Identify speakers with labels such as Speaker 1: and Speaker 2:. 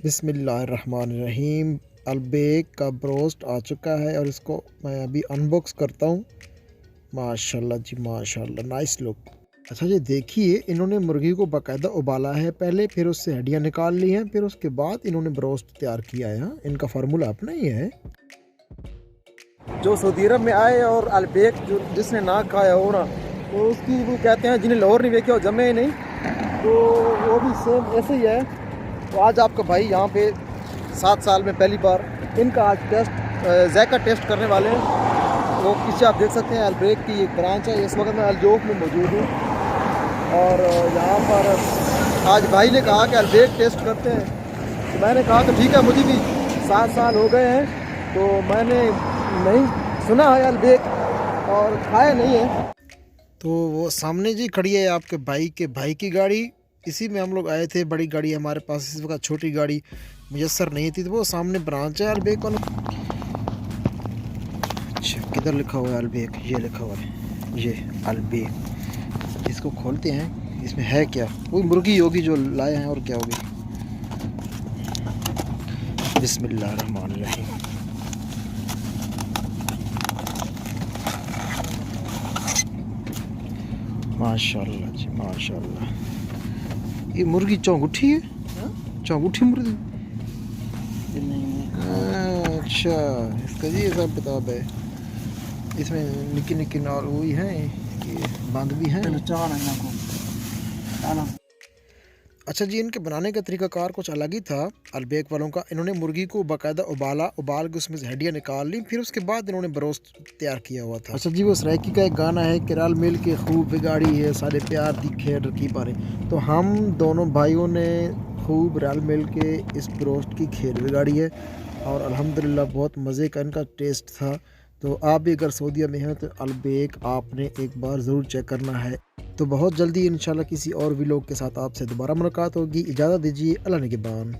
Speaker 1: बिस्मिल्लाहिर्रहमानिर्रहीम। अलबेक का ब्रोस्ट आ चुका है और इसको मैं अभी अनबॉक्स करता हूँ। माशाल्लाह जी माशाल्लाह, नाइस लुक। अच्छा जी देखिए, इन्होंने मुर्गी को बाकायदा उबाला है पहले, फिर उससे हड्डियाँ निकाल ली हैं, फिर उसके बाद इन्होंने ब्रोस्ट तैयार किया है। हाँ, इनका फार्मूला अपना ही है। जो सऊदी अरब में आए और अलबेक जो जिसने ना खाया हो ना, तो उसकी वो कहते हैं जिन्हें लाहौर नहीं देखे हो जमे ही नहीं, तो वो भी सेम ऐसे ही है। तो आज आपका भाई यहाँ पे 7 साल में पहली बार इनका आज जायका टेस्ट करने वाले हैं। वो पीछे आप देख सकते हैं अलबेक की एक ब्रांच है। इस वक्त मैं अलजोफ में मौजूद हूँ और यहाँ पर आज भाई ने कहा कि अलबेक टेस्ट करते हैं, तो मैंने कहा तो ठीक है, मुझे भी 7 साल हो गए हैं तो मैंने नहीं सुना है अलबेक और खाया नहीं है। तो वो सामने जी खड़ी है आपके भाई की गाड़ी, इसी में हम लोग आए थे। बड़ी गाड़ी हमारे पास इस वक्त छोटी गाड़ी मुयसर नहीं थी, तो वो सामने ब्रांच है अलबेक वाला। अच्छा, किधर लिखा हुआ है अलबेक? ये लिखा हुआ है, ये अलबेक। इसको खोलते हैं, इसमें है क्या? कोई मुर्गी होगी जो लाए हैं, और क्या होगी। बिस्मिल्लाहिर्रहमानिर्रहीम। माशाल्लाह जी माशाल्लाह। ये मुर्गी चौंगुठी है? चौंगुठी मुर्गी। अच्छा, इसका जी हिसाब किताब है। इसमें निकी निकी नाल हुई है, ये बंद भी है। अच्छा जी, इनके बनाने का तरीकाकार कुछ अलग ही था अलबेक वालों का। इन्होंने मुर्गी को बाकायदा उबाल के उसमें से हड्डियाँ निकाल ली, फिर उसके बाद इन्होंने ब्रोस्ट तैयार किया हुआ था। अच्छा जी, वो सराइकी का एक गाना है कि रल मिल के खूब बिगाड़ी है सारे प्यार दी खेड़ की पारे। तो हम दोनों भाइयों ने खूब रल मिल के इस ब्रोस्ट की खेड़ बिगाड़ी है और अल्हम्दुलिल्लाह बहुत मज़े का इनका टेस्ट था। तो आप भी अगर सऊदीया में हैं तो अलबेक आपने एक बार ज़रूर चेक करना है। तो बहुत जल्दी इंशाल्लाह किसी और व्लॉग के साथ आपसे दोबारा मुलाकात होगी। इजाज़त दीजिए, अल्लाह निगहबान।